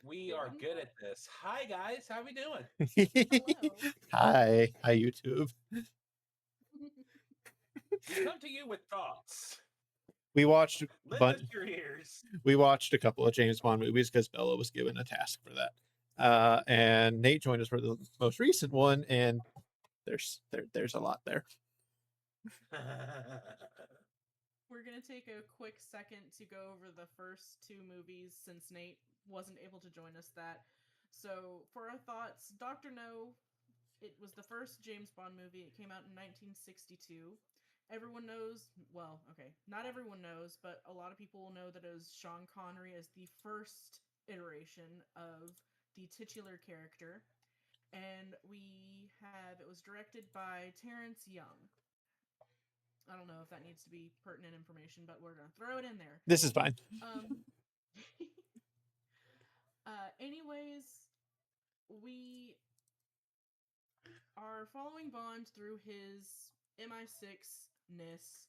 We Good. are I'm good good. at this. Hi guys, how we doing? Hello. Hi YouTube. We come to you with thoughts. We watched a Lend us bunch. your ears. We watched a couple of James Bond movies because Bella was given a task for that. And Nate joined us for the most recent one, and there's a lot there. We're going to take a quick second to go over the first two movies since Nate wasn't able to join us that. So, for our thoughts, Dr. No, it was the first James Bond movie. It came out in 1962. Everyone knows, well, okay, not everyone knows, but a lot of people will know that it was Sean Connery as the first iteration of the titular character. And it was directed by Terrence Young. I don't know if that needs to be pertinent information, but we're gonna throw it in there. This is fine. Um, anyways, we are following Bond through his MI6 ness.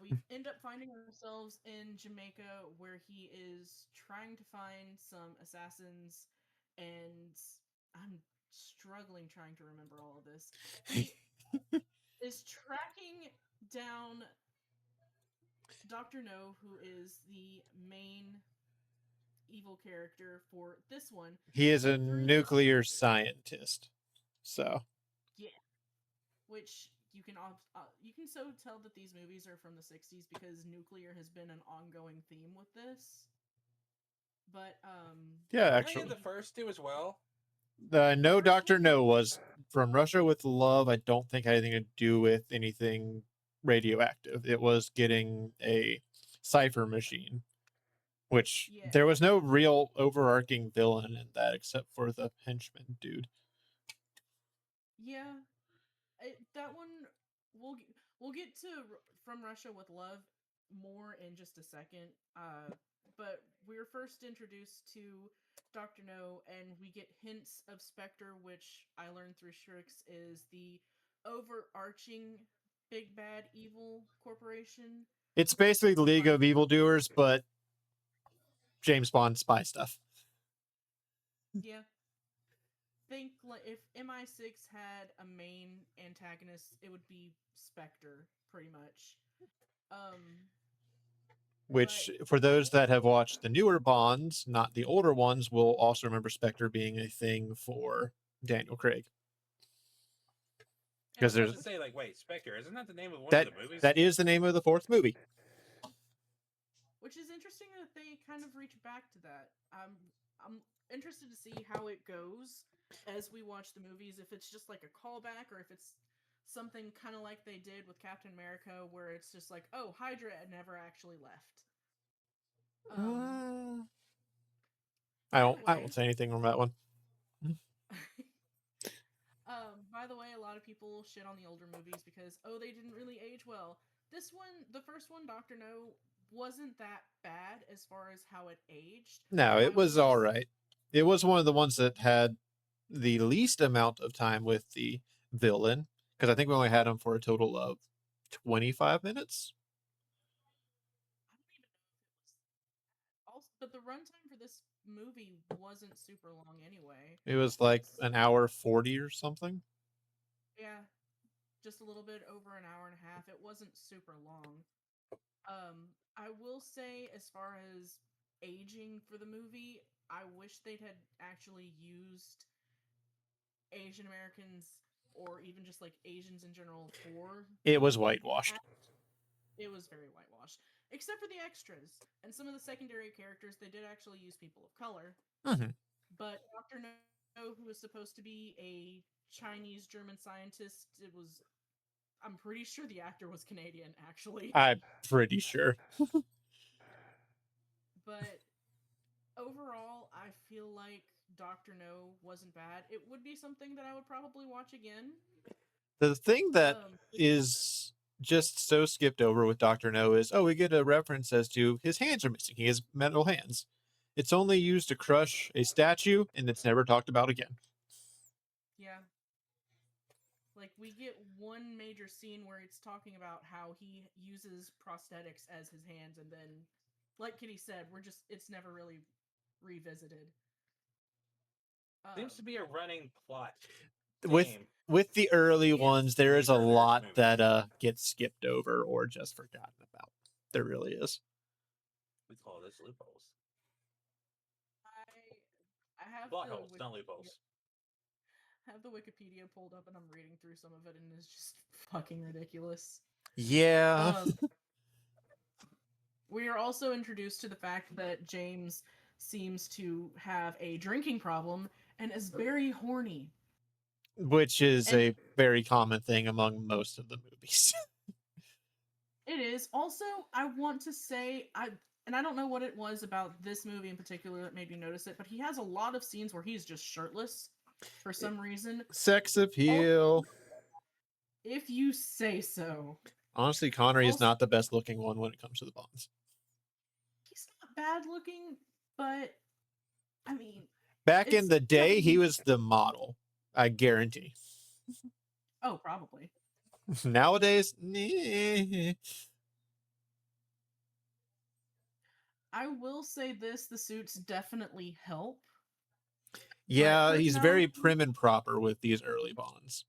We end up finding ourselves in Jamaica where he is trying to find some assassins, and I'm struggling trying to remember all of this. He is tracking down Dr. No, who is the main evil character for this one. He is a Through the nuclear scientist, so yeah, which you can so tell that these movies are from the 60s because nuclear has been an ongoing theme with this. But yeah, Were they in actually, the first two as well? the the No first Doctor one, No was from Russia with Love. I don't think had anything to do with anything radioactive. It was getting a cipher machine, which yeah, there was no real overarching villain in that except for the henchman dude. yeah, that one we'll we'll get to From Russia with Love more in just a second. But we were first introduced to Dr. No, and we get hints of Spectre, which I learned through Shrix is the overarching big bad evil corporation. It's basically the League Like, of Evildoers, but James Bond spy stuff. yeah, think like if MI6 had a main antagonist, it would be Spectre, pretty much. Um, but Which, for those that have watched the newer Bonds, not the older ones, will also remember Spectre being a thing for Daniel Craig. I Because was about there's to say, like, wait, Spectre, isn't that the name of one of that the movies? that is the name of the fourth movie. which is interesting that they kind of reach back to that. I'm interested to see how it goes as we watch the movies. If it's just like a callback, or if it's something kind of like they did with Captain America, where it's just like, oh, Hydra never actually left. Um, Uh, I by don't the I won't way, say anything on that one. by the way, a lot of people shit on the older movies because oh, they didn't really age well. This one, the first one, Doctor No, wasn't that bad as far as how it aged. No, I it was will all right. It was one of the ones that had the least amount of time with the villain because I think we only had him for a total of 25 minutes. I don't even know if it was also, but the runtime for this movie wasn't super long anyway. It was like It's an hour 40 or something. yeah, just a little bit over an hour and a half. It wasn't super long. I will say as far as aging for the movie, I wish they'd had actually used Asian Americans or even just like Asians in general for It was the whitewashed. it was very whitewashed. Except for the extras and some of the secondary characters, they did actually use people of color. Mm-hmm. But Dr. No, who was supposed to be a Chinese German scientist, it was. I'm pretty sure the actor was Canadian, actually. I'm pretty sure. But overall, I feel like Dr. No wasn't bad. It would be something that I would probably watch again. The thing that Um, is just so skipped over with Dr. No is, oh, we get a reference as to his hands are missing. He has metal hands. It's only used to crush a statue, and it's never talked about again. yeah. Like, we get one major scene where it's talking about how he uses prosthetics as his hands, and then, like Kitty said, it's never really revisited. Seems to be a running plot with theme. with the early Yeah. ones, there is a These are lot movies. that gets skipped over or just forgotten about. There really is. We call this loopholes. I have Plot the holes, not loopholes. have the Wikipedia pulled up and I'm reading through some of it and it's just fucking ridiculous. Yeah. We are also introduced to the fact that James seems to have a drinking problem and is very horny. Which is And a very common thing among most of the movies. it is. Also, I want to say I don't know what it was about this movie in particular that made me notice it, but he has a lot of scenes where he's just shirtless for some reason. Sex appeal. If you say so. Honestly, Connery is Also, not the best looking one when it comes to the Bonds. he's not bad looking, but I mean, Back in it's the day, he definitely- was the model. I guarantee. Oh, probably. Nowadays, nah. I will say this: the suits definitely help. Yeah, he's very personality- prim and proper with these early Bonds.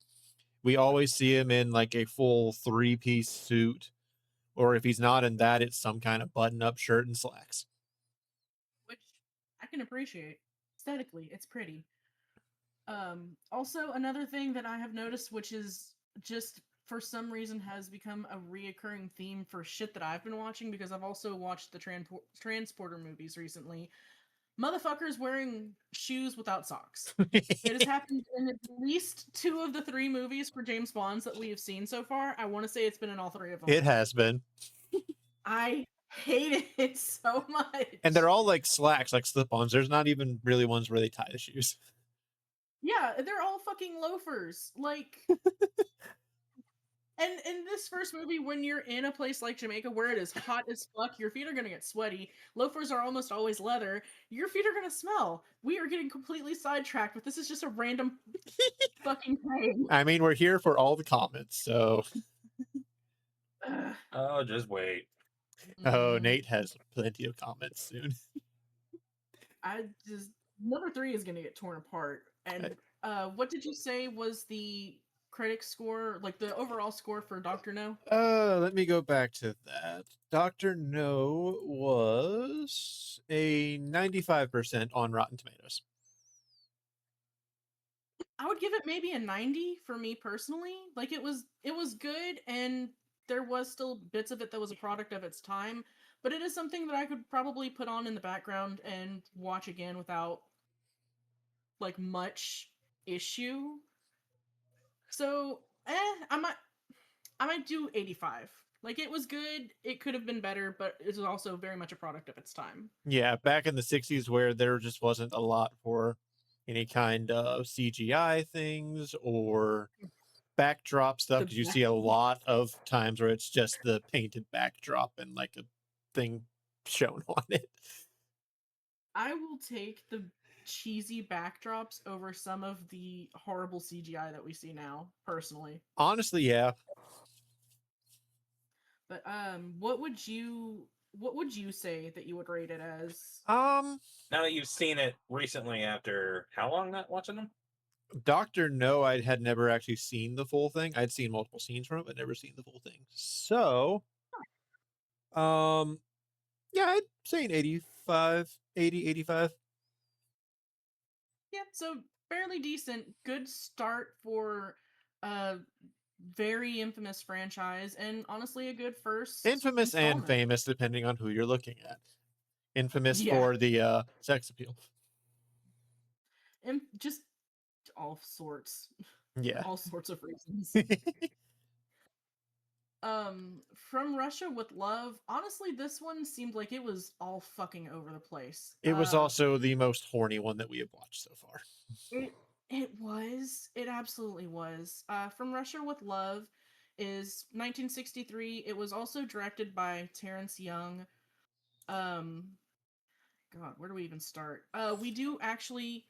We always see him in like a full 3-piece suit, or if he's not in that, it's some kind of button-up shirt and slacks. which I can appreciate. Aesthetically, it's pretty. Also, another thing that I have noticed, which is just for some reason has become a reoccurring theme for shit that I've been watching, because I've also watched the Transporter movies recently. Motherfuckers wearing shoes without socks. It has happened in at least 2 of the 3 movies for James Bonds that we have seen so far. I want to say it's been in all 3 of them. It has been. I hate it so much. And they're all like slacks, like slip-ons. There's not even really ones where they tie the shoes. Yeah, they're all fucking loafers. Like, and in this first movie, when you're in a place like Jamaica where it is hot as fuck, your feet are gonna get sweaty. Loafers are almost always leather. Your feet are gonna smell. We are getting completely sidetracked, but this is just a random fucking thing. I mean, we're here for all the comments, so. Ugh. Oh, just wait. Oh, Mm, Nate has plenty of comments soon. I just number 3 is gonna get torn apart. And what did you say was the critic score, like the overall score for Doctor No? Let me go back to that. Dr. No was a 95% on Rotten Tomatoes. I would give it maybe a 90 for me personally. Like it was good, and there was still bits of it that was a product of its time, but it is something that I could probably put on in the background and watch again without like much issue. So, I might do 85. Like it was good, it could have been better, but it was also very much a product of its time. Yeah, back in the 60s where there just wasn't a lot for any kind of CGI things or backdrop stuff, The because you see a lot of times where it's just the painted backdrop and like a thing shown on it. I will take the cheesy backdrops over some of the horrible CGI that we see now, personally. Honestly, yeah. But what would you say that you would rate it as? Um, Now that you've seen it recently, after how long not watching them? Dr. No, I had never actually seen the full thing. I'd seen multiple scenes from it, but never seen the full thing. So, yeah, I'd say an 85, 80, 85. Yeah, so fairly decent, good start for a very infamous franchise, and honestly a good first Infamous and installment. famous, depending on who you're looking at. Infamous Yeah. for the sex appeal. And just all sorts. Yeah. All sorts of reasons. From Russia with Love, honestly, this one seemed like it was all fucking over the place. It was also the most horny one that we have watched so far. It absolutely was. From Russia with Love is 1963. It was also directed by Terrence Young. God, where do we even start? We do actually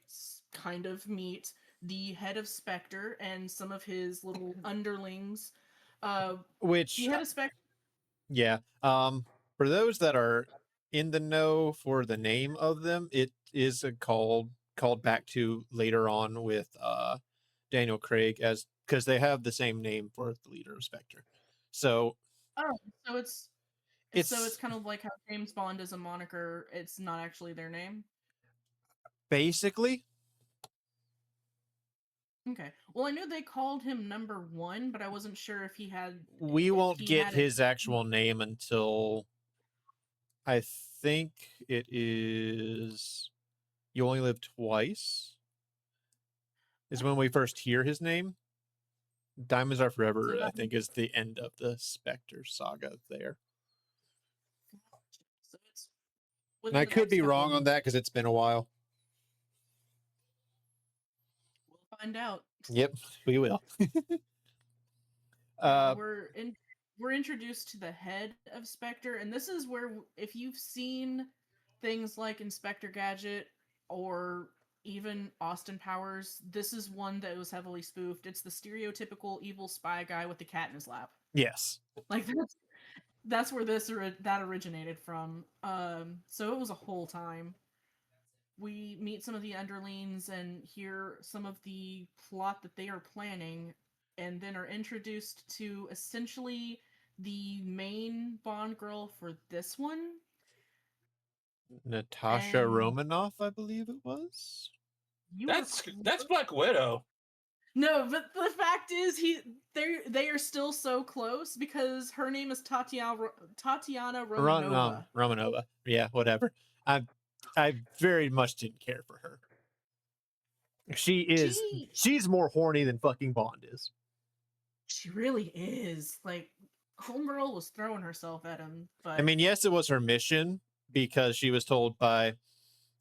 kind of meet the head of Spectre and some of his little underlings. Which, The head of Spectre. yeah. For those that are in the know for the name of them, it is called called back to later on with Daniel Craig, as because they have the same name for the leader of Spectre. So Oh, so it's it's kind of like how James Bond is a moniker. It's not actually their name. basically, Okay. Well, I knew they called him number 1, but I wasn't sure if we won't get had a his actual name until I think it is You Only Live Twice is when we first hear his name. Diamonds Are So Forever, I that think, is the end of the Spectre saga there. so it's And within I the could next be couple wrong of on that because it's been a while. We'll find out. Yep, we will. Yeah, we're introduced to the head of Spectre, and this is where if you've seen things like Inspector Gadget or even Austin Powers, this is one that was heavily spoofed. It's the stereotypical evil spy guy with the cat in his lap. Yes. Like that's where that originated from. So it was a whole time. We meet some of the underlings and hear some of the plot that they are planning, and then are introduced to essentially the main Bond girl for this one. Natasha And Romanoff, I believe it was. you were That's Black Widow. no, but the fact is they are still so close because her name is Tatiana Romanova. Romanova. Yeah, whatever. I very much didn't care for her. She She's more horny than fucking Bond is. she really is. Like Homegirl was throwing herself at him, I but mean, yes, it was her mission because she was told by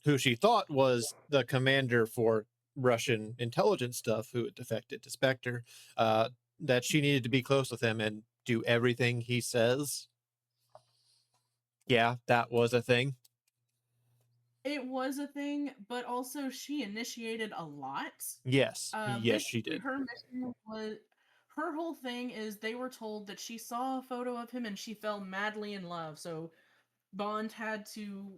who she thought was the commander for Russian intelligence stuff who had defected to Spectre, that she needed to be close with him and do everything he says. Yeah, that was a thing. it was a thing, but also she initiated a lot. Yes, yes, she Basically, did. her mission was her whole thing is they were told that she saw a photo of him and she fell madly in love. So Bond had to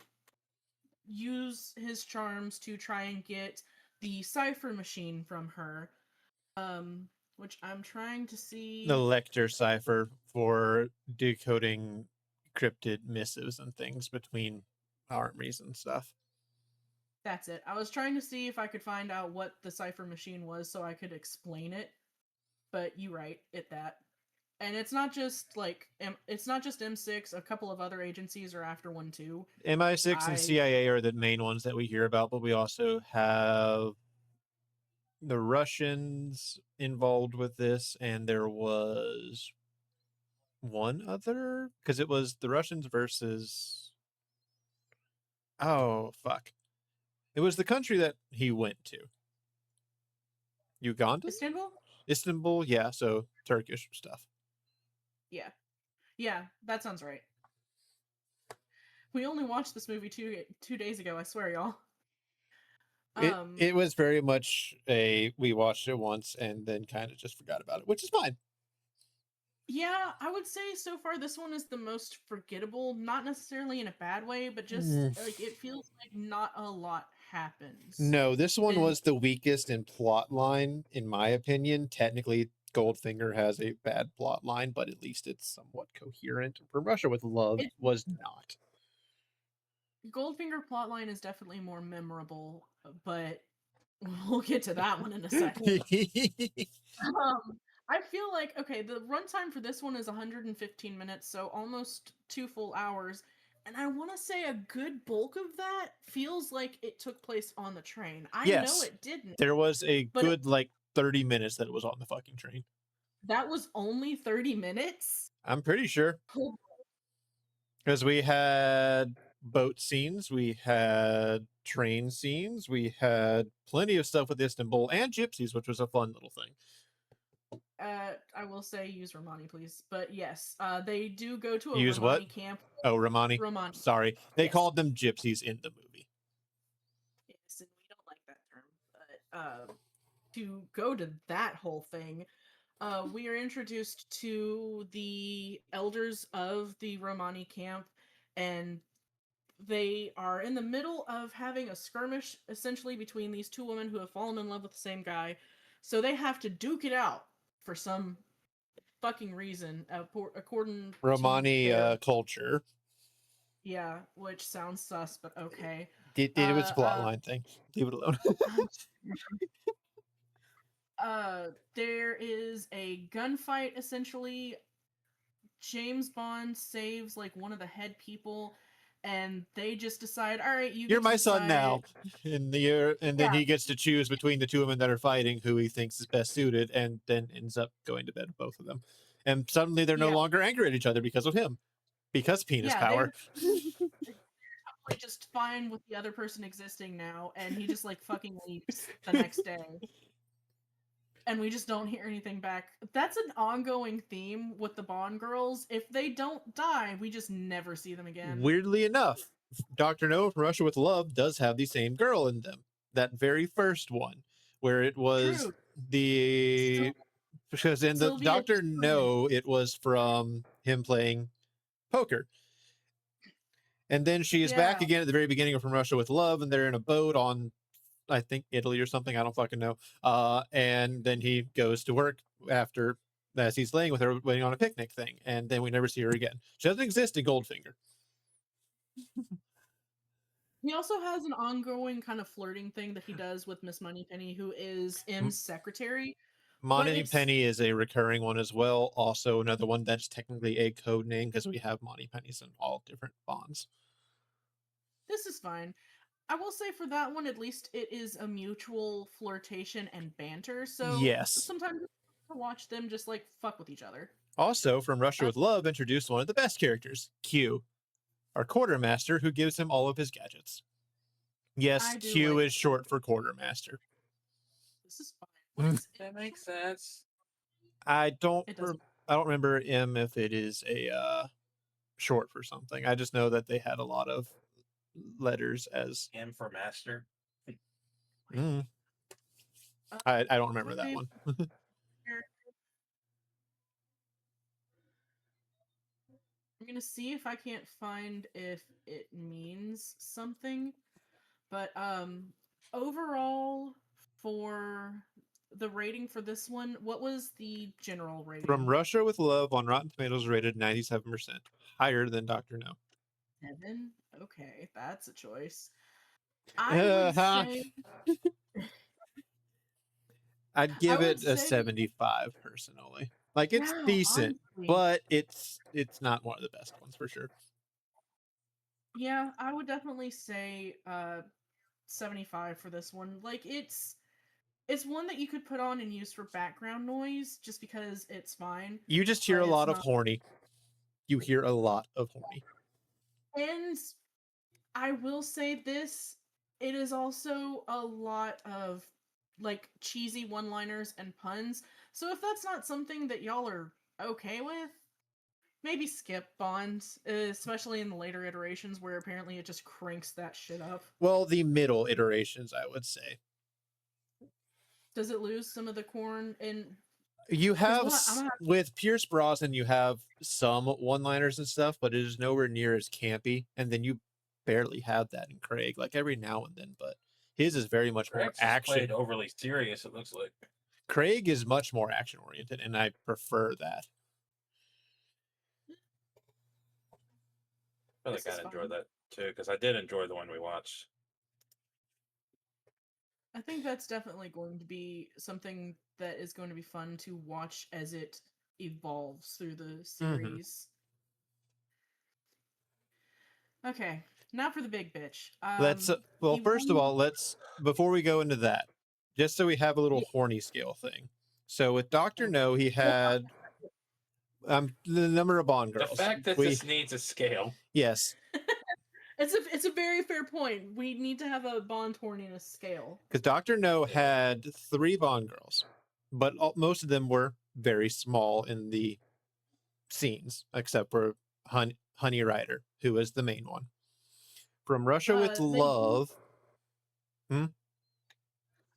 use his charms to try and get the cipher machine from her. Um, which I'm trying to The see. Lecter cipher for decoding cryptid missives and things between armies and stuff. That's it. I was trying to see if I could find out what the cipher machine was so I could explain it. But you right, that. And it's not just it's not just M6. A couple of other agencies are after one too. MI6 and I CIA are the main ones that we hear about, but we also have the Russians involved with this, and there was one other because it was the Russians versus, oh fuck, it was the country that he went to, Uganda, Istanbul. Istanbul. Yeah, so Turkish stuff. Yeah, yeah, that sounds right. We only watched this movie 2 days ago. I swear, y'all. It was very much a we watched it once and then kind of just forgot about it, which is fine. Yeah, I would say so far this one is the most forgettable, not necessarily in a bad way, but just like it feels like not a lot happens. No, this one And was the weakest in plot line, in my opinion. Technically, Goldfinger has a bad plot line, but at least it's somewhat coherent. For Russia with Love it was not. Goldfinger plotline is definitely more memorable, but we'll get to that one in a second. I feel like okay, the runtime for this one is 115 minutes, so almost 2 full hours. And I want to say a good bulk of that feels like it took place on the train. I know Yes, it didn't, there was a but good like 30 minutes that it was on the fucking train. that was only 30 minutes. I'm pretty sure. Oh, Because we had boat scenes, we had train scenes, we had plenty of stuff with Istanbul and gypsies, which was a fun little thing. I will say use Romani, please. But yes, they do go to a Use Romani what? camp. Oh, Romani. Romani. Sorry. They Yes. called them gypsies in the movie. Yes, and we don't like that term. But to go to that whole thing, we are introduced to the elders of the Romani camp, and they are in the middle of having a skirmish, essentially, between these two women who have fallen in love with the same guy. So they have to duke it out for some fucking reason, according to Romani their culture. yeah, which sounds sus, but okay. It was a plot line thing. Leave it alone. There is a gunfight. Essentially, James Bond saves like one of the head people, and they just decide, all right, you You're get to my son decide. now. In the year, and then Yeah. he gets to choose between the two women that are fighting who he thinks is best suited, and then ends up going to bed with both of them. And suddenly they're no Yeah. longer angry at each other because of him, because penis Yeah, power. like just fine with the other person existing now, and he just like fucking leaves the next day. And we just don't hear anything back. That's an ongoing theme with the Bond girls. If they don't die, we just never see them again. Weirdly enough, Dr. No from Russia with Love does have the same girl in them. That very first one, where it was True. the because in the Sylvia Dr. Sherman. No, it was from him playing poker. And then she is back Yeah. again at the very beginning of From Russia with Love, and they're in a boat on, I think, Italy or something. I don't fucking know. And then he goes to work after, as he's laying with her, waiting on a picnic thing. And then we never see her again. She doesn't exist in Goldfinger. He also has an ongoing kind of flirting thing that he does with Miss Moneypenny, who is M's secretary. Monty Penny is a recurring one as well. Also, another one that's technically a code name because we have Monty Pennies in all different bonds. This is fine. I will say for that one, at least it is a mutual flirtation and banter. So Yes. sometimes I watch them just like fuck with each other. Also, From Russia with Love introduced one of the best characters, Q, our quartermaster, who gives him all of his gadgets. Yes, Q is short for quartermaster. This is fine. That makes sense. I don't remember M if it is a short for something. I just know that they had a lot of letters as M for master. I don't remember that one. I'm gonna see if I can't find if it means something. But overall, for the rating for this one, what was the general rating? From Russia with Love on Rotten Tomatoes rated 97%, higher than Dr. No. 7? Okay, that's a choice. I would say I'd give it a 75 personally. Like, it's decent, honestly, but it's not one of the best ones for sure. Yeah, I would definitely say 75 for this one. Like, it's one that you could put on and use for background noise just because it's fine. You just hear a lot of horny. You hear a lot of horny. And I will say this, it is also a lot of like cheesy one-liners and puns. So if that's not something that y'all are okay with, maybe skip Bond, especially in the later iterations where apparently it just cranks that shit up. Well, the middle iterations, I would say. Does it lose some of the corn? And you have with Pierce Brosnan, you have some one-liners and stuff, but it is nowhere near as campy. And then you barely have that in Craig, like every now and then. But his is very much more action. Played overly serious. It looks like Craig is much more action-oriented, and I prefer that. I feel like I'd enjoy that too, because I did enjoy the one we watched. I think that's definitely going to be something that is going to be fun to watch as it evolves through the series. Okay, now for the big bitch. Let's first of all, before we go into that, just so we have a little horny scale thing. So with Dr. No, he had the number of Bond girls. The fact that this needs a scale. Yes. It's a very fair point. We need to have a Bond horniness scale. Because Dr. No had 3 Bond girls, but most of them were very small in the scenes, except for Honey Rider, who was the main one. From Russia with Love. I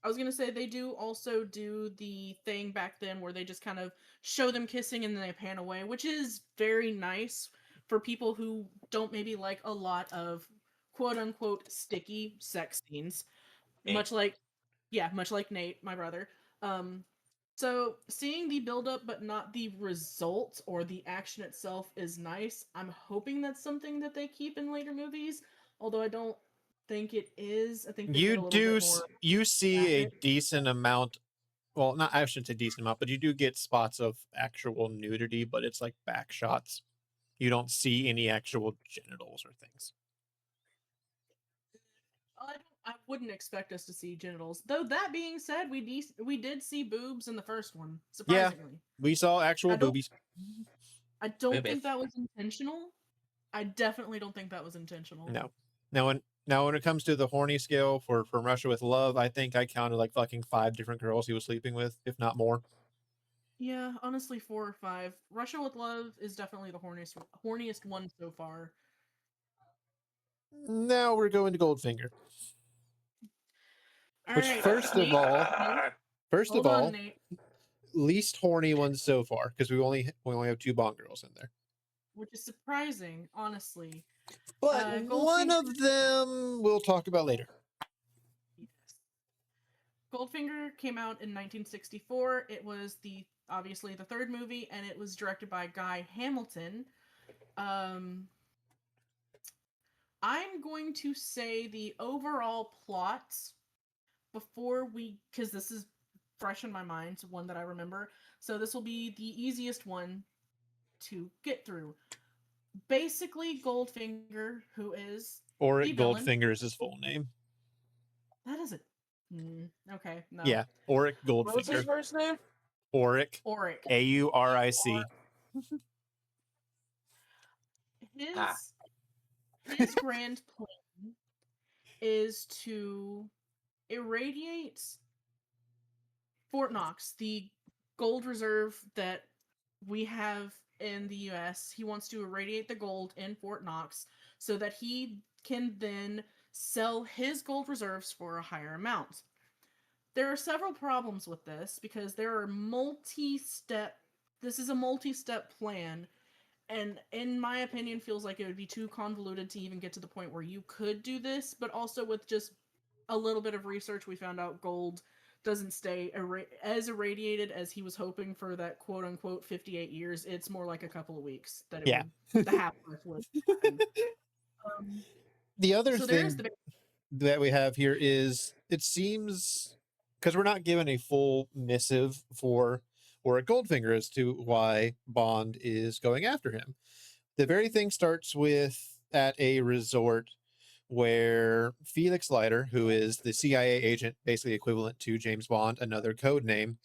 was going to say they do also do the thing back then where they just kind of show them kissing and then they pan away, which is very nice for people who don't maybe like a lot of quote unquote sticky sex scenes, Nate. much like Nate, my brother. Um, so seeing the build up but not the result or the action itself is nice. I'm hoping that's something that they keep in later movies, although I don't think it is. I think they get a little bit more you see a graphic. decent amount. Well, not I shouldn't say decent amount, but you do get spots of actual nudity, but it's like back shots. You don't see any actual genitals or things. I wouldn't expect us to see genitals. Though that being said, we did see boobs in the first one, Yeah, surprisingly. we saw actual I don't boobies. I don't Boobies. think that was intentional. I definitely don't think that was intentional. No. Now when it comes to the horny scale for From Russia with Love, I think I counted like fucking 5 different girls he was sleeping with, if not more. Yeah, honestly, 4 or 5. Russia with Love is definitely the horniest one so far. Now we're going to Goldfinger. All Which right, first of Nate. all, Hold on, Nate. least horny one so far, because we only have 2 Bond girls in there. Which is surprising, honestly. But one Goldfinger. of them we'll talk about later. Yes. Goldfinger came out in 1964. It was obviously the third movie, and it was directed by Guy Hamilton. I'm going to say the overall plot because this is fresh in my mind, one that I remember. So this will be the easiest one to get through. Basically, Goldfinger, who is the Auric villain. Goldfinger is his full name. That is it. Okay, no. Yeah, Auric What was his Goldfinger. first name? Auric. Auric. Auric. His grand plan is to irradiate Fort Knox, the gold reserve that we have in the US. He wants to irradiate the gold in Fort Knox so that he can then sell his gold reserves for a higher amount. There are several problems with this because there are this is a multi-step plan, and in my opinion feels like it would be too convoluted to even get to the point where you could do this. But also with just a little bit of research, we found out gold doesn't stay as irradiated as he was hoping for that quote unquote 58 years. It's more like a couple of weeks that the half-life would happen. The other So there is thing that we have here is it seems, because we're not given a full missive for Auric Goldfinger as to why Bond is going after him. The very thing starts with at a resort where Felix Leiter, who is the CIA agent, basically equivalent to James Bond, another code name,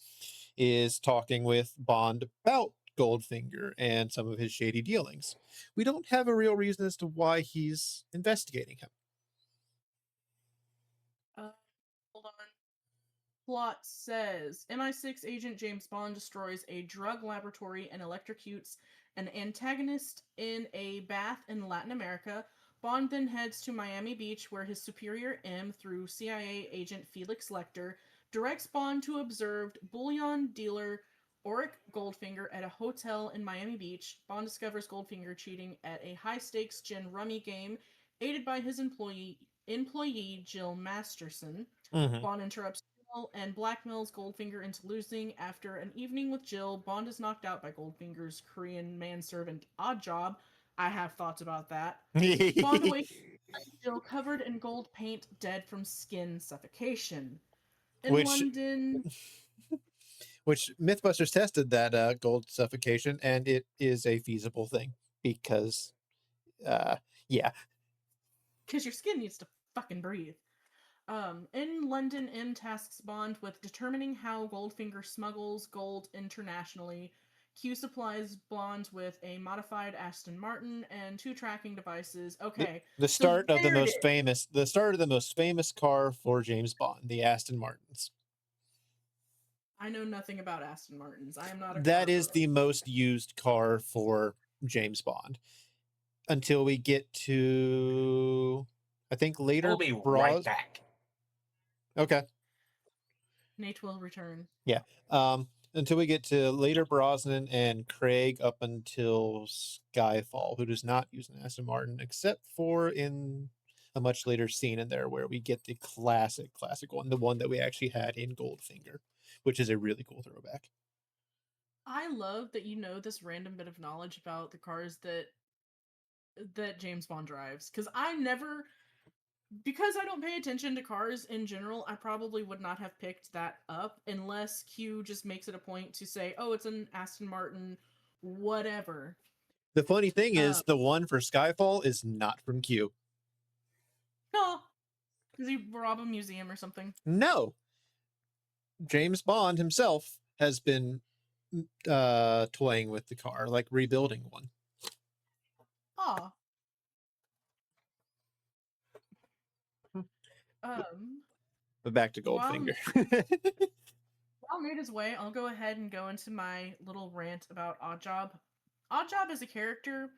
is talking with Bond about Goldfinger and some of his shady dealings. We don't have a real reason as to why he's investigating him. Hold on. Plot says MI6 agent James Bond destroys a drug laboratory and electrocutes an antagonist in a bath in Latin America. Bond then heads to Miami Beach, where his superior M, through CIA agent Felix Leiter, directs Bond to observe bullion dealer Auric Goldfinger at a hotel in Miami Beach. Bond discovers Goldfinger cheating at a high-stakes gin rummy game, aided by his employee Jill Masterson. Mm-hmm. Bond interrupts Jill and blackmails Goldfinger into losing. After an evening with Jill, Bond is knocked out by Goldfinger's Korean manservant Oddjob. I have thoughts about that. Bond awakens Jill covered in gold paint, dead from skin suffocation. In London, which Mythbusters tested that gold suffocation, and it is a feasible thing because, yeah. Because your skin needs to fucking breathe. In London, M tasks Bond with determining how Goldfinger smuggles gold internationally. Q supplies Bond with a modified Aston Martin and 2 tracking devices. Okay, the start of the most famous. the start of the most famous car for James Bond, the Aston Martins. I know nothing about Aston Martins. I am not a That car is pro. the most used car for James Bond until we get to, I think, later. We'll be right back. Okay. Nate will return. Yeah. Until we get to later Brosnan and Craig up until Skyfall, who does not use an Aston Martin except for in a much later scene in there where we get the classic one, the one that we actually had in Goldfinger, which is a really cool throwback. I love that you know this random bit of knowledge about the cars that James Bond drives, because I never, because I don't pay attention to cars in general, I probably would not have picked that up unless Q just makes it a point to say, "Oh, it's an Aston Martin, whatever." The funny thing Uh, is, the one for Skyfall is not from Q. no, does he rob a museum or something? No, James Bond himself has been toying with the car, like rebuilding one. Ah, Hmm. um, But back to while Goldfinger. while Nate is away, I'll go ahead and go into my little rant about Oddjob. Oddjob as a character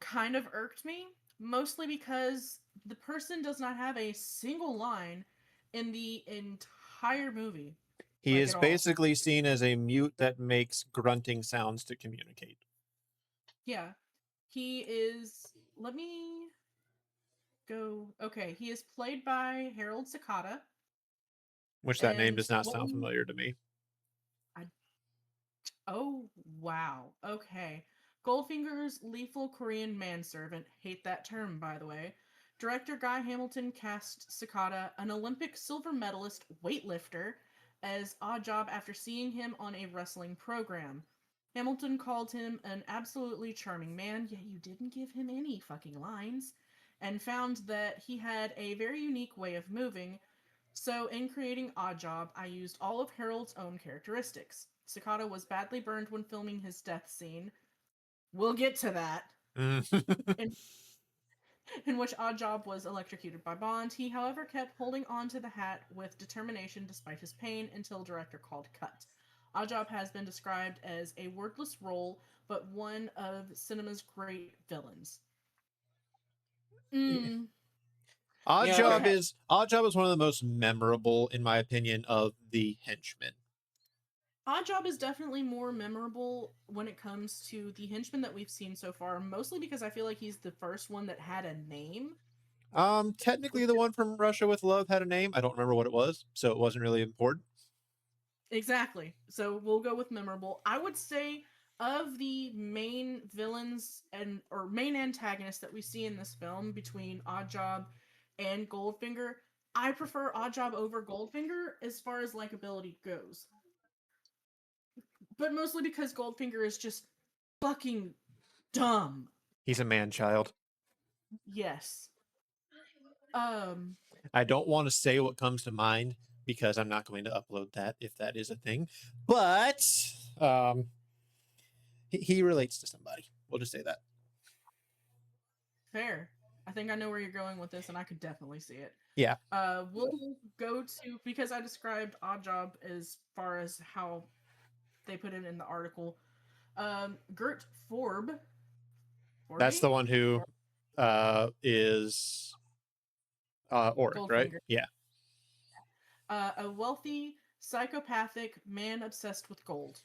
kind of irked me, mostly because the person does not have a single line in the entire movie, He like is at all. basically seen as a mute that makes grunting sounds to communicate. Yeah, he is. Let me go. Okay, he is played by Harold Sakata, Which that name and does not sound one. familiar to me. I, oh wow. Okay, Goldfinger's lethal Korean manservant. Hate that term, by the way. Director Guy Hamilton cast Sakata, an Olympic silver medalist weightlifter, as Oddjob after seeing him on a wrestling program. Hamilton called him an absolutely charming man, yet you didn't give him any fucking lines, and found that he had a very unique way of moving. So, in creating Oddjob, I used all of Harold's own characteristics. Sakata was badly burned when filming his death scene. We'll get to that. In in which Oddjob was electrocuted by Bond. He, however, kept holding on to the hat with determination despite his pain until director called cut. Oddjob has been described as a wordless role, but one of cinema's great villains. Mm, Yeah, okay. Oddjob is one of the most memorable, in my opinion, of the henchmen. Oddjob is definitely more memorable when it comes to the henchmen that we've seen so far, mostly because I feel like he's the first one that had a name. Technically the one from Russia with Love had a name. I don't remember what it was, so it wasn't really important. Exactly. So we'll go with memorable. I would say of the main villains and or main antagonists that we see in this film between Oddjob and Goldfinger, I prefer Oddjob over Goldfinger as far as likability goes. But mostly because Goldfinger is just fucking dumb. He's a man child. Yes. Um I don't want to say what comes to mind because I'm not going to upload that if that is a thing. But um, he relates to somebody. We'll just say that. Fair. I think I know where you're going with this, and I could definitely see it. Yeah. We'll go to, because I described Oddjob as far as how they put it in the article. Gert Forb, That's the Forby, one who is Oric, right? Goldfinger, Yeah. a wealthy, psychopathic man obsessed with gold.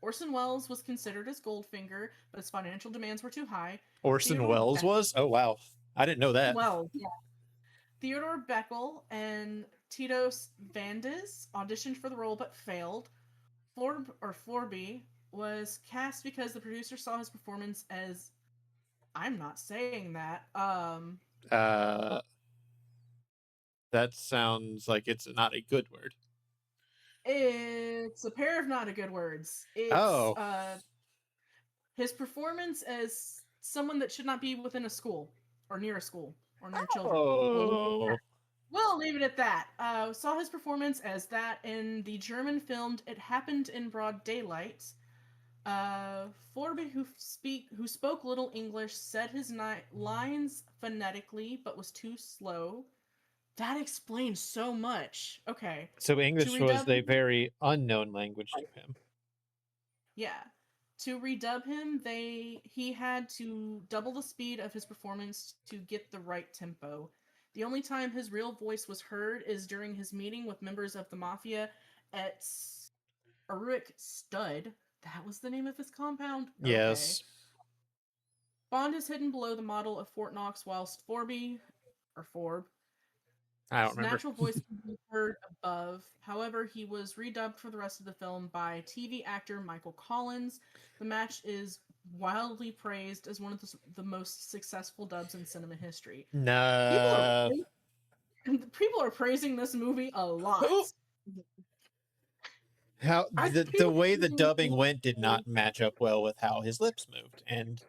Orson Welles was considered as Goldfinger, but his financial demands were too high. Orson Theodore Welles was? Oh, wow. I didn't know that. Well, yeah. Theodore Beckel and Titos Vandis auditioned for the role but failed. Forby was cast because the producer saw his performance as, I'm not saying that. Uh, that sounds like it's not a good word. It's a pair of not a good words. It's Oh. his performance as someone that should not be within a school or near a school or near children. Oh. We'll leave it at that. Saw his performance as that in the German filmed "It Happened in Broad Daylight." Forby, who spoke little English, said his lines phonetically but was too slow. That explains so much. Okay, So to English was redub a him, very unknown language to him. yeah, to redub him, he had to double the speed of his performance to get the right tempo. The only time his real voice was heard is during his meeting with members of the mafia at Aruik Stud. That was the name of his compound? Okay. Yes. Bond is hidden below the model of Fort Knox, whilst Forby or Forb. I don't His remember. natural voice can be heard above. However, he was redubbed for the rest of the film by TV actor Michael Collins. The match is wildly praised as one of the most successful dubs in cinema history. People are No. people are praising this movie a lot. How I the people way are the praising dubbing this went did movie. not match up well with how his lips moved, and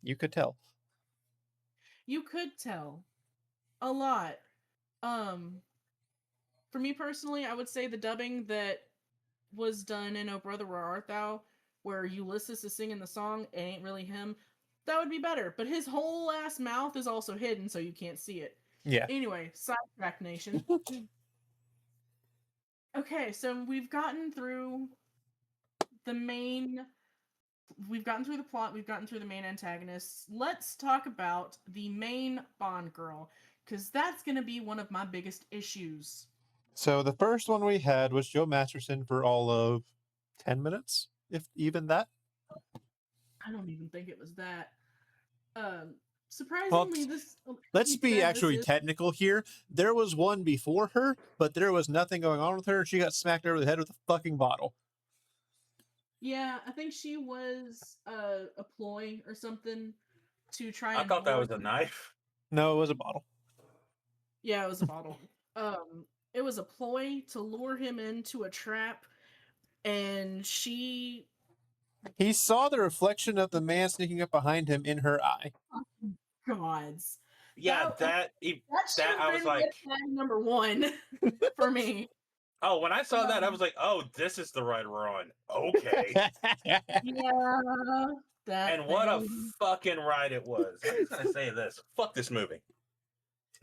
you could tell. You could tell a lot. For me personally, I would say the dubbing that was done in "Oh Brother, Where Art Thou," where Ulysses is singing the song, it ain't really him. That would be better, but his whole ass mouth is also hidden, so you can't see it. Yeah. Anyway, sidetrack nation. Okay, so the main we've gotten through the plot, we've gotten through the main antagonists. Let's talk about the main Bond girl, because that's going to be one of my biggest issues. So the first one we had was Joe Masterson for all of 10 minutes, if even that. I don't even think it was that. Well, Surprisingly, let's he be said this actually is technical here. There was one before her, but there was nothing going on with her. She got smacked over the head with a fucking bottle. yeah, I think she was a ploy or something to try I and thought that lure was a knife. No, it was a bottle. Yeah, it was a bottle. It was a ploy to lure him into a trap, and she He saw the reflection of the man sneaking up behind him in her eye. gods. Yeah, That should that have I was been red like, flag number one for me. oh, when I saw that, I Um, was like, oh, this is the right run. Okay. yeah, that And what a thing. fucking ride it was. I'm just gonna say this. Fuck this movie.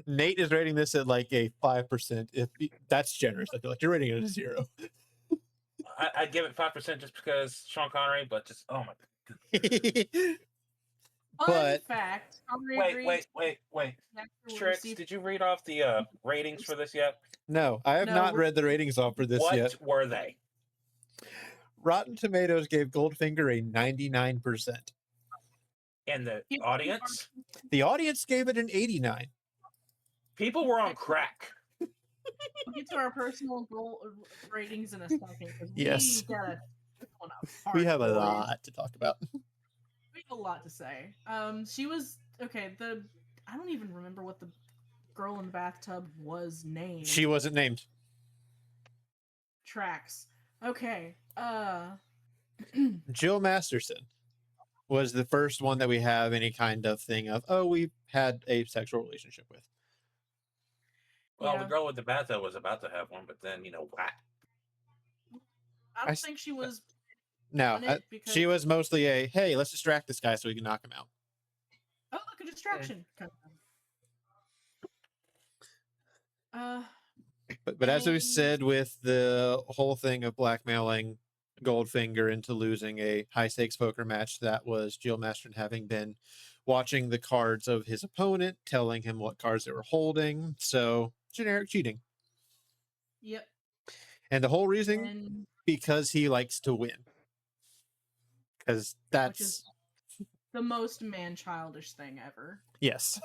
Nate is rating this at like a 5%. If that's generous, I feel like you're rating it at a 0. I'd give it 5% just because Sean Connery, but just oh my god. Fun But fact: Connery Wait, agreed. The actor will Trix, receive. did you read off the ratings for this yet? no, I have No, not we're read the ratings off for this What yet. were they? Rotten Tomatoes gave Goldfinger a 99%. And the People audience? The audience gave it an 89. People were on crack. We'll get to our personal goal ratings in a second because Yes. we got one up. We have a hardcore. lot to talk about. We have a lot to say. She was okay. I don't even remember what the girl in the bathtub was named. She wasn't named. Tracks. Okay. Jill Masterson was the first one that we have any kind of thing of, oh, we've had a sexual relationship with. Well, Yeah. the girl with the bathtub was about to have one, but then, whack. I don't think she was. No, on it because she was mostly a, hey, let's distract this guy so we can knock him out. oh, look, a distraction. But as we And- said with the whole thing of blackmailing Goldfinger into losing a high stakes poker match, that was Jill Masterson having been watching the cards of his opponent, telling him what cards they were holding. So generic cheating. Yep. And the whole reason, And because he likes to win. Because that's which is the most man-childish thing ever. yes.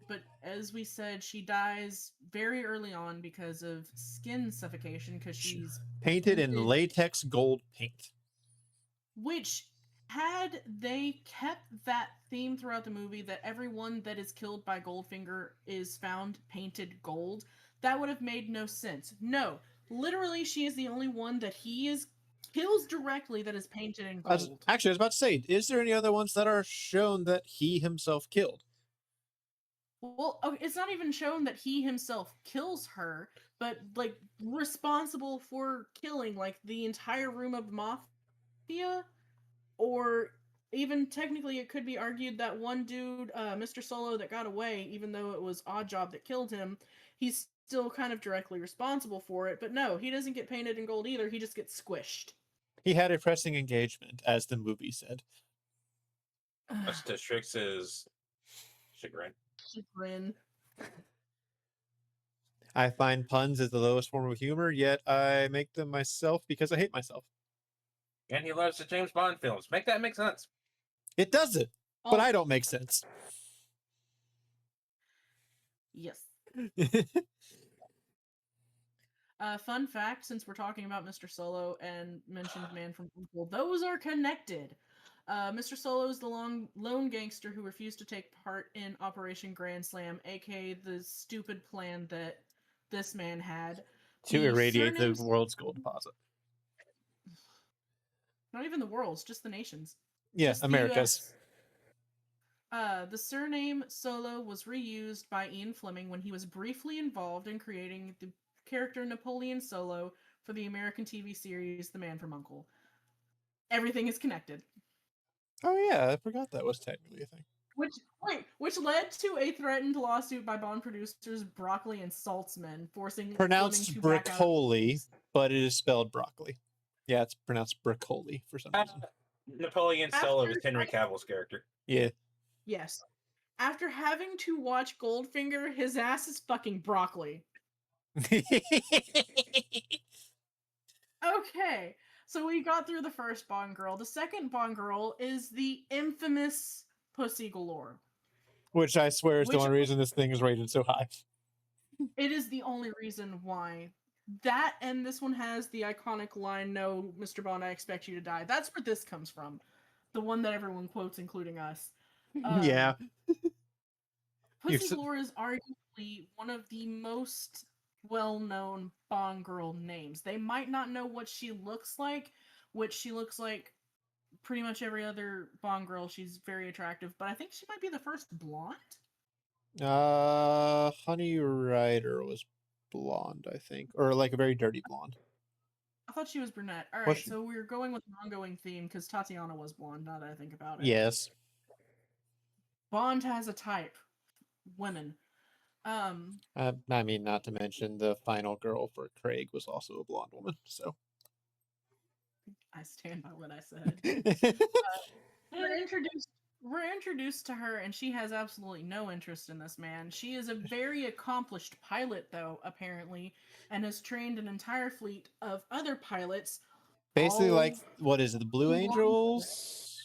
But as we said, she dies very early on because of skin suffocation because she's Painted in latex gold paint. which had they kept that theme throughout the movie that everyone that is killed by Goldfinger is found painted gold, that would have made no sense. No, literally she is the only one that kills directly that is painted in gold. I was about to say, is there any other ones that are shown that he himself killed? Well, okay, it's not even shown that he himself kills her, but like responsible for killing like the entire room of mafia, or even technically it could be argued that one dude, Mr. Solo, that got away, even though it was Oddjob that killed him, he's still kind of directly responsible for it. But no, he doesn't get painted in gold either. He just gets squished. He had a pressing engagement, as the movie said. That's to Trix's chagrin. Chagrin. I find puns is the lowest form of humor, yet I make them myself because I hate myself. And he loves the James Bond films. Make that make sense. It doesn't. but I don't make sense. Yes. Fun fact, since we're talking about Mr. Solo and mentioned Man from U.N.C.L., those are connected. Mr. Solo is the lone gangster who refused to take part in Operation Grand Slam, aka the stupid plan that this man had. To The irradiate the surnames- world's gold deposit. Not even the world's, just the nations. Yeah, Just the America's. US. The surname Solo was reused by Ian Fleming when he was briefly involved in creating the character Napoleon Solo for the American TV series The Man from U.N.C.L. Everything is connected. Oh yeah, I forgot that was technically a thing. Which led to a threatened lawsuit by Bond producers Broccoli and Saltzman, forcing Pronounced Fleming to back out. broccoli, but it is spelled broccoli. Yeah, it's pronounced broccoli for some reason. Napoleon Solo After- is Henry Cavill's character. Yeah. Yes. After having to watch Goldfinger, his ass is fucking broccoli. Okay, so we got through the first Bond girl. The second Bond girl is the infamous Pussy Galore. Which I swear is the Which- only reason this thing is rated so high. It is the only reason why. That and this one has the iconic line, "No, Mr. Bond, I expect you to die." That's where this comes from. The one that everyone quotes, including us. Yeah. Pussy s- Galore is arguably one of the most well-known Bond girl names. They might not know what she looks like, which she looks like pretty much every other Bond girl. She's very attractive, but I think she might be the first blonde. Honey Rider was blonde, I think, or like a very dirty blonde. I thought she was brunette. All Was right, she? so we're going with an ongoing theme because Tatiana was blonde. Now that I think about it, Yes. Bond has a type: women. I mean, not to mention the final girl for Craig was also a blonde woman. So I stand by what I said. We're introduced to her, and she has absolutely no interest in this man. She is a very accomplished pilot, though, apparently, and has trained an entire fleet of other pilots. basically, all- like, what is it? The Blue blonde. Angels?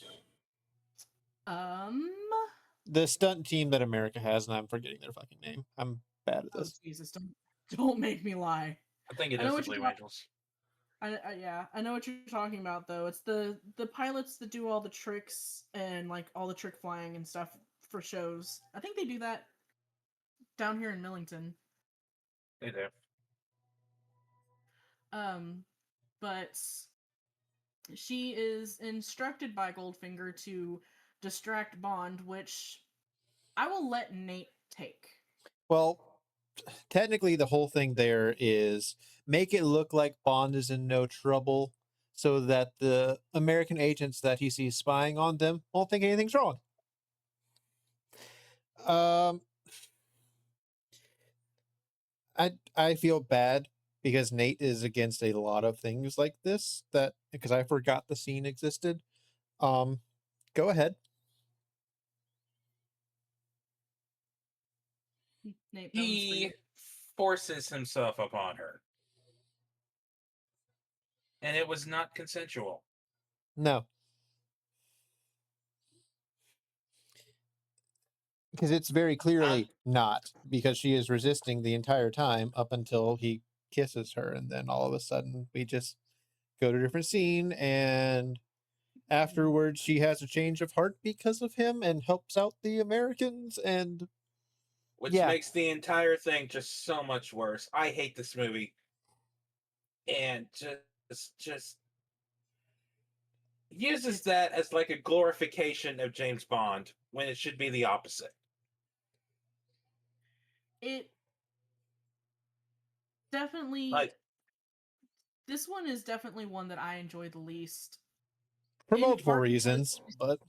The stunt team that America has, and I'm forgetting their fucking name. I'm bad at Oh this. Jesus! Don't make me lie. I think it I know is the what you're Blue talking- Angels. Yeah, I know what you're talking about, though. It's the pilots that do all the tricks and like all the trick flying and stuff for shows. I think they do that down here in Millington. They do. But she is instructed by Goldfinger to distract Bond, which I will let Nate take. Well, technically, the whole thing there is make it look like Bond is in no trouble so that the American agents that he sees spying on them won't think anything's wrong. I feel bad because Nate is against a lot of things like this that because I forgot the scene existed. Go ahead. Nate, that one's for you. He forces himself upon her. And it was not consensual. No. Because it's very clearly not, because she is resisting the entire time up until he kisses her, and then all of a sudden we just go to a different scene, and afterwards she has a change of heart because of him and helps out the Americans, and Which yeah. makes the entire thing just so much worse. I hate this movie. And just uses that as like a glorification of James Bond when it should be the opposite. It definitely Like, this one is definitely one that I enjoy the least. for In multiple part reasons, but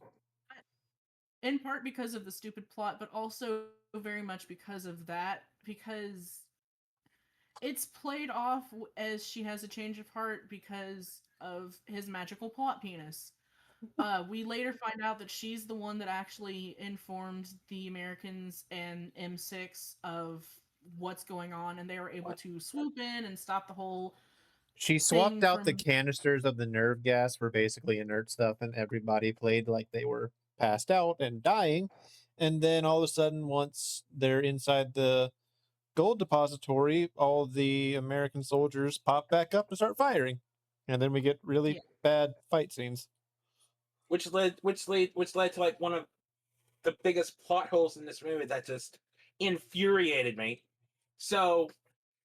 in part because of the stupid plot, but also very much because of that, because it's played off as she has a change of heart because of his magical plot penis. We later find out that she's the one that actually informed the Americans and M6 of what's going on, and they were able to swoop in and stop the whole she swapped out the from- canisters of the nerve gas for basically inert stuff, and everybody played like they were passed out and dying. And then all of a sudden, once they're inside the gold depository, all the American soldiers pop back up and start firing. And then we get really Yeah. bad fight scenes. which led to like one of the biggest plot holes in this movie that just infuriated me. So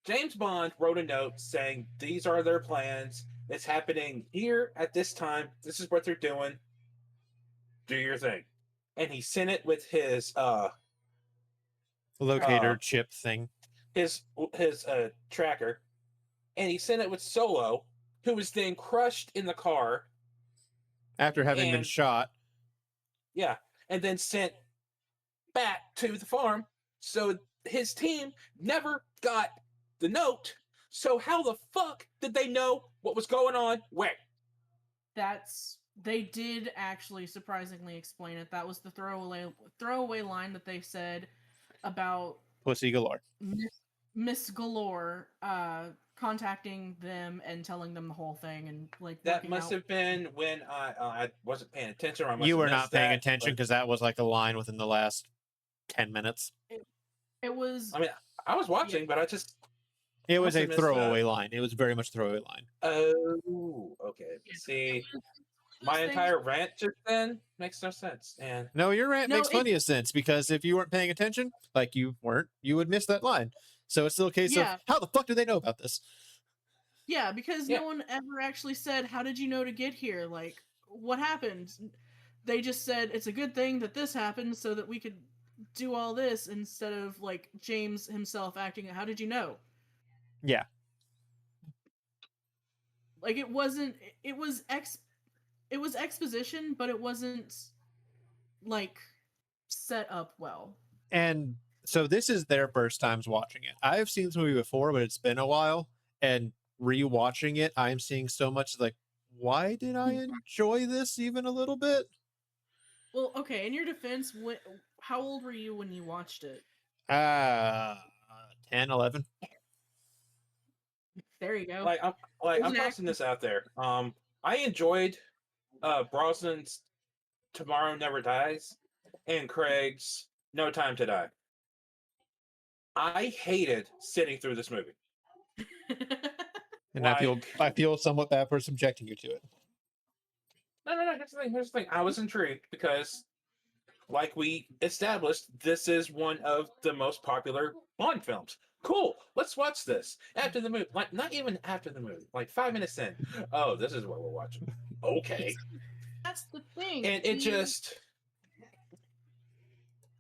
James Bond wrote a note saying these are their plans. It's happening here at this time. This is what they're doing. Do your thing. And he sent it with his Locator chip thing. his tracker, and he sent it with Solo, who was then crushed in the car After having been and- shot. Yeah, and then sent back to the farm. So his team never got the note. So how the fuck did they know what was going on where? They did actually surprisingly explain it. That was the throwaway line that they said about Pussy galore. Miss Galore contacting them and telling them the whole thing, and like That must have been when I wasn't paying attention. Or I must You have were not missed paying that, attention but- because that was like a line within the last 10 minutes. It was. I mean, I was watching, but I just. It was Must a have missed throwaway that. line. It was very much a throwaway line. Oh, okay. See, my entire rant just then makes no sense. And No, your rant No, makes it- plenty of sense because if you weren't paying attention, like you weren't, you would miss that line. So it's still a case Yeah. of how the fuck do they know about this? Yeah, because Yeah. no one ever actually said, "How did you know to get here? Like, what happened?" They just said it's a good thing that this happened so that we could do all this, instead of like James himself acting. How did you know? Yeah. Like it wasn't. It was exposition, but it wasn't like set up well. And so this is their first times watching it. I have seen this movie before, but it's been a while. And rewatching it, I'm seeing so much like, why did I enjoy this even a little bit? Well, okay. In your defense, how old were you when you watched it? 10, 11. There you go. I'm There's an tossing this out there. I enjoyed Brosnan's Tomorrow Never Dies and Craig's No Time to Die. I hated sitting through this movie. And I feel somewhat bad for subjecting you to it. No. Here's the thing. I was intrigued because, like we established, this is one of the most popular Bond films. Cool. Let's watch this after the movie. Like, not even after the movie. Like 5 minutes in. Oh, this is what we're watching. Okay. That's the thing. And it just.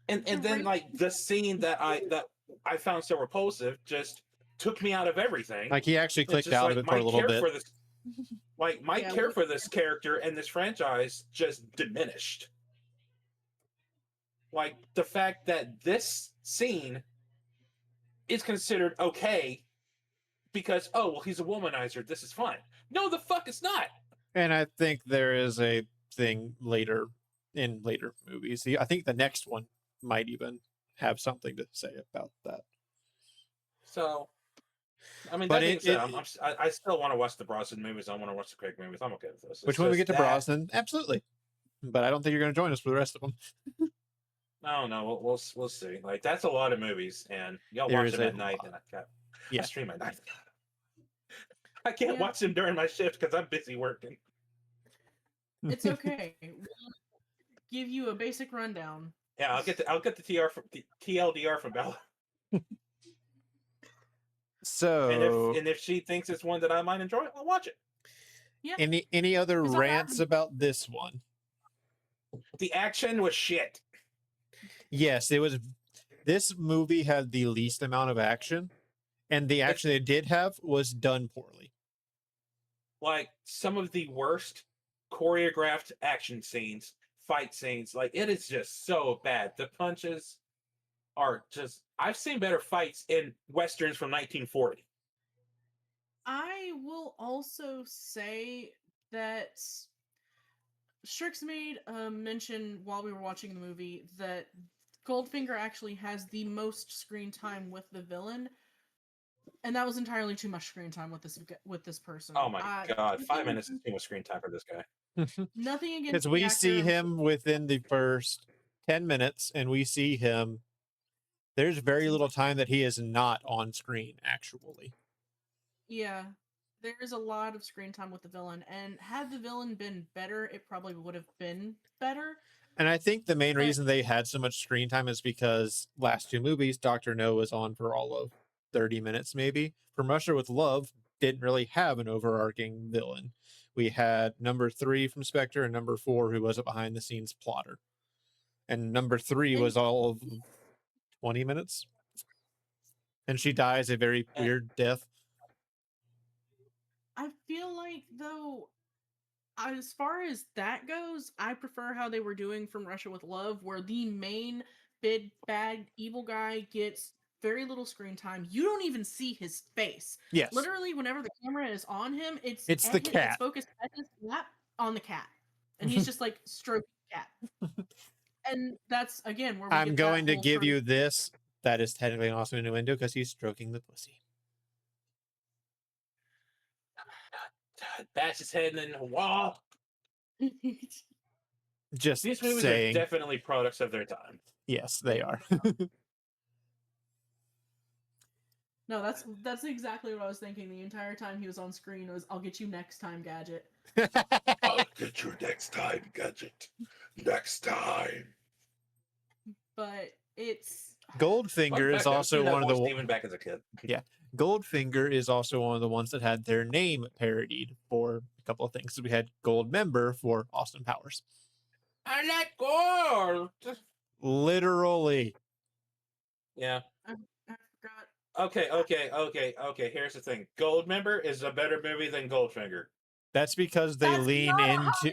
And then like the scene that I found so repulsive just took me out of everything. Like he actually It's clicked just out of like it for a little bit. My Yeah, care for this character and this franchise just diminished. Like the fact that this scene is considered okay because, oh well, he's a womanizer, this is fine. No, the fuck it's not. And I think there is a thing later in later movies. I think the next one might even have something to say about that. So, I mean, But that being said, I still want to watch the Brosnan movies. I want to watch the Craig movies. I'm okay with this. Which when we get to Brosnan, absolutely. But I don't think you're going to join us for the rest of them. No, we'll see. Like that's a lot of movies, and y'all There watch is them a at night, lot. and I Yeah. stream at night. I can't Yeah. watch them during my shift because I'm busy working. It's okay. We'll give you a basic rundown. Yeah, I'll get the TLDR from Bella, So, and if she thinks it's one that I might enjoy, I'll watch it. Yeah. any other It's all rants happening. about this one? The action was shit. Yes, it was. This movie had the least amount of action, and the action it did have was done poorly. Like some of the worst choreographed action scenes, fight scenes. Like it is just so bad. The punches are just. I've seen better fights in westerns from 1940. I will also say that Strix made a mention while we were watching the movie that Goldfinger actually has the most screen time with the villain, and that was entirely too much screen time with this person. Oh my god, 5 minutes is too much screen time for this guy. Nothing against Because the we actor. see him within the first 10 minutes, and we see him. There's very little time that he is not on screen, actually. Yeah, there is a lot of screen time with the villain, and had the villain been better, it probably would have been better. And I think the main But- reason they had so much screen time is because last two movies, Dr. No was on for all of 30 minutes, maybe. From Russia with Love didn't really have an overarching villain. We had number 3 from Spectre and number 4, who was a behind the scenes plotter. And number 3 was all of 20 minutes. And she dies a very weird death. I feel like, though, as far as that goes, I prefer how they were doing from Russia with Love, where the main big bad evil guy gets very little screen time. You don't even see his face. Yes. Literally, whenever the camera is on him, it's the cat. It's focused at his lap on the cat, and he's just like stroking the cat. And that's again where we I'm get going that to whole give you this. That is technically an awesome innuendo because he's stroking the pussy. Bash his head in the wall. Just These movies saying. are definitely products of their time. Yes, they are. No, that's exactly what I was thinking the entire time he was on screen. Was "I'll get you next time, Gadget." I'll get you next time, Gadget. Next time. But it's Goldfinger is also one of the even back as a kid. Yeah. Goldfinger is also one of the ones that had their name parodied for a couple of things. So we had Gold Member for Austin Powers. I like gold. Literally. Yeah. I forgot. Okay. Here's the thing. Gold Member is a better movie than Goldfinger. That's because they lean into.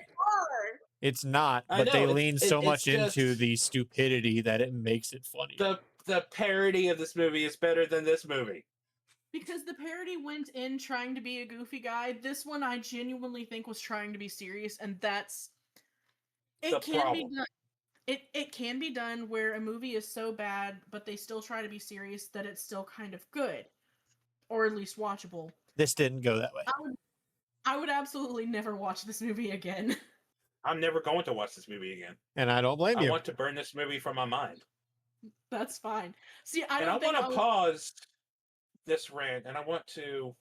It's not, but they lean so much into the stupidity that it makes it funny. The parody of this movie is better than this movie. Because the parody went in trying to be a goofy guy. This one I genuinely think was trying to be serious, and that's it. Can be done. It can be done where a movie is so bad, but they still try to be serious that it's still kind of good, or at least watchable. This didn't go that way. I would absolutely never watch this movie again. I'm never going to watch this movie again. And I don't blame you. I want to burn this movie from my mind. That's fine. See, I want to pause this rant, and I want to.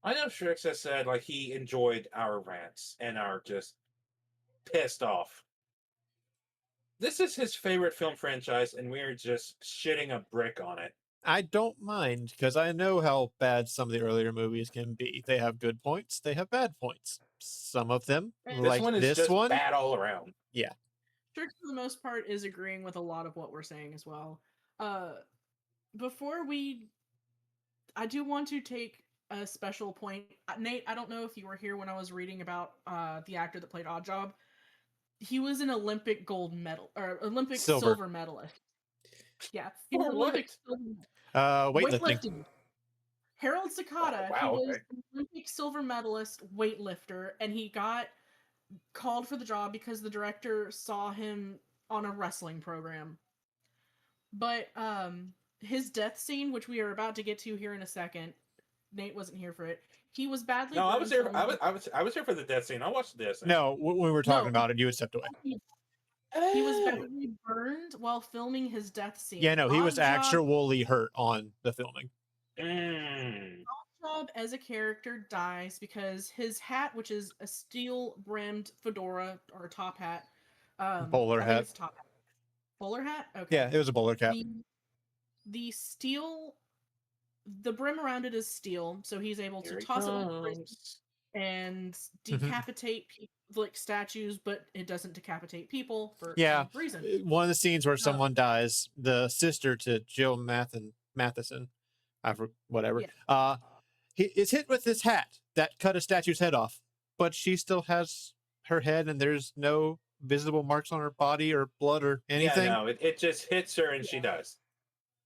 I know Shrix has said like he enjoyed our rants and are just pissed off. This is his favorite film franchise, and we're just shitting a brick on it. I don't mind, because I know how bad some of the earlier movies can be. They have good points, they have bad points. Some of them, like this one, bad all around. Yeah. Shrix, for the most part, is agreeing with a lot of what we're saying as well. Before I do want to take a special point. Nate, I don't know if you were here when I was reading about the actor that played Oddjob. He was an Olympic gold medal or Olympic silver medalist. Yeah, he was Olympic weightlifting. Harold Sakata, he was an Olympic silver medalist weightlifter, and he got called for the job because the director saw him on a wrestling program. But his death scene, which we are about to get to here in a second, Nate wasn't here for it. He was badly. No, I was here. I was here for the death scene. I watched the death scene. No, when we were talking about it, you had stepped away. He was badly burned while filming his death scene. Yeah, no, he was actually hurt on the filming. Oddjob as a character dies because his hat, which is a steel-brimmed fedora or top hat, bowler hat. Bowler hat. Okay. Yeah, it was a bowler cap. The steel, the brim around it is steel, so he's able to toss it and decapitate people, like statues, but it doesn't decapitate people for some reason. One of the scenes where someone dies, the sister to Jill Matheson, whatever, is hit with this hat that cut a statue's head off, but she still has her head and there's no visible marks on her body or blood or anything. Yeah, no, it just hits her and she dies.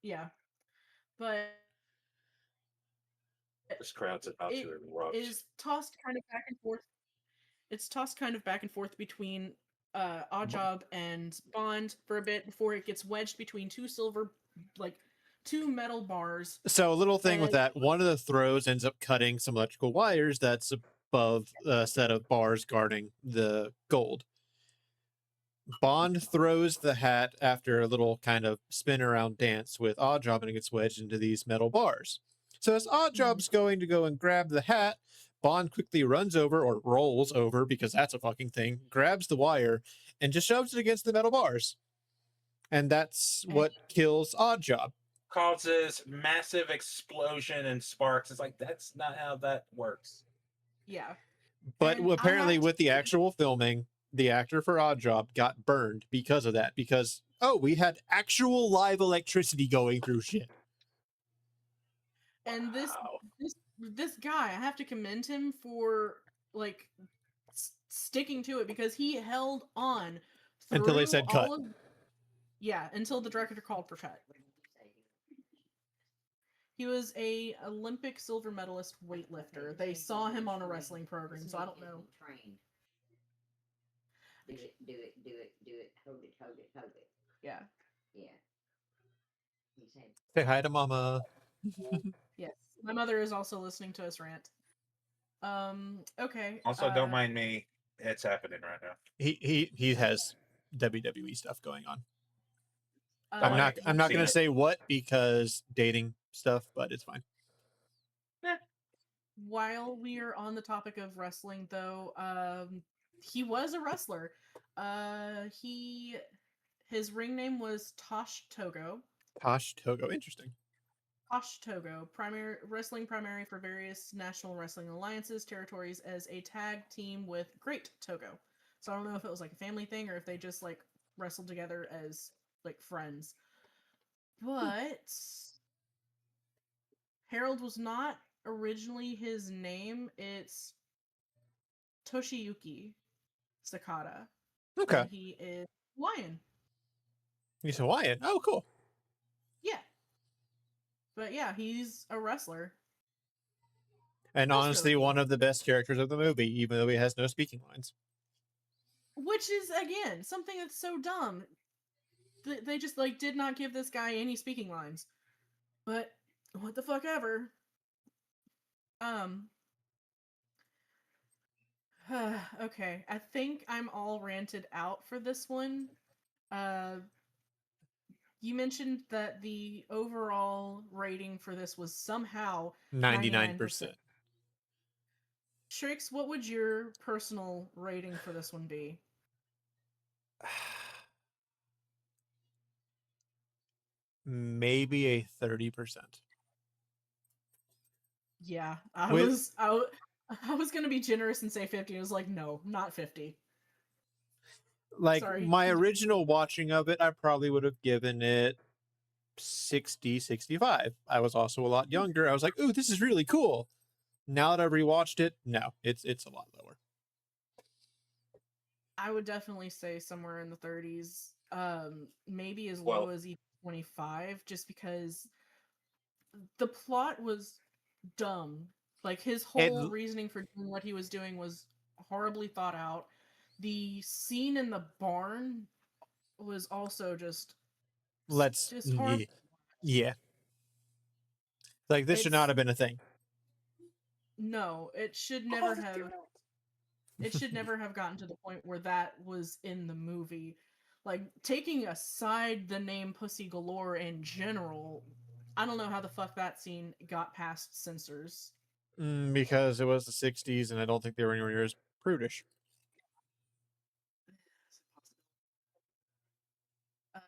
Yeah, but this crowd's about to erupt. It is tossed kind of back and forth. It's tossed kind of back and forth between Oddjob and Bond for a bit before it gets wedged between two metal bars. So a little thing with that, one of the throws ends up cutting some electrical wires that's above a set of bars guarding the gold. Bond throws the hat after a little kind of spin around dance with Oddjob, and it gets wedged into these metal bars. So as Oddjob's going to go and grab the hat, Bond quickly runs over, or rolls over, because that's a fucking thing, grabs the wire, and just shoves it against the metal bars. And that's what kills Oddjob. Causes massive explosion and sparks. It's like, that's not how that works. Yeah. But And I apparently have with the actual filming, the actor for Oddjob got burned because of that. Because, we had actual live electricity going through shit. And Wow. this guy, I have to commend him for like sticking to it, because he held on Until they through said cut. until the director called for cut. He was a Olympic silver medalist weightlifter. They saw him on a wrestling program, so I don't know. Do it, do it, do it, do it. Hold it, hold it, hold it. Yeah. Yeah. He said, Say hi to mama. Yes. My mother is also listening to us rant. Okay. Also, don't mind me. It's happening right now. He has WWE stuff going on. Uh, I'm not see going it. to say what, because dating stuff, but it's fine. While we are on the topic of wrestling, though, he was a wrestler. His ring name was Tosh Togo. Tosh Togo, interesting. Tosh Togo, wrestling primary for various national wrestling alliances, territories as a tag team with Great Togo. So I don't know if it was like a family thing or if they just like wrestled together as like friends. But Harold was not originally his name. It's Toshiyuki Sakata. Okay. And he is Hawaiian. He's Hawaiian. Oh, cool. Yeah. But yeah, he's a wrestler. And That's honestly, really cool. one of the best characters of the movie, even though he has no speaking lines. Which is, again, something that's so dumb. They just, like, did not give this guy any speaking lines. But, what the fuck ever. Okay, I think I'm all ranted out for this one. You mentioned that the overall rating for this was somehow 99%. Trix, what would your personal rating for this one be? Maybe a 30%. Yeah, I With- was gonna be generous and say 50. I was like, no, not 50. Like, Sorry. my original watching of it, I probably would have given it 60, 65. I was also a lot younger. I was like, ooh, this is really cool. Now that I've rewatched it, no, it's a lot lower. I would definitely say somewhere in the 30s. Maybe as Well- low as even 25, just because the plot was dumb. Like, his whole reasoning for doing what he was doing was horribly thought out. The scene in the barn was also just horrible. Yeah. Like, this should not have been a thing. No, it should never have. It should never have gotten to the point where that was in the movie. Like, taking aside the name Pussy Galore in general, I don't know how the fuck that scene got past censors. Because it was the 60s, and I don't think they were anywhere near as prudish. But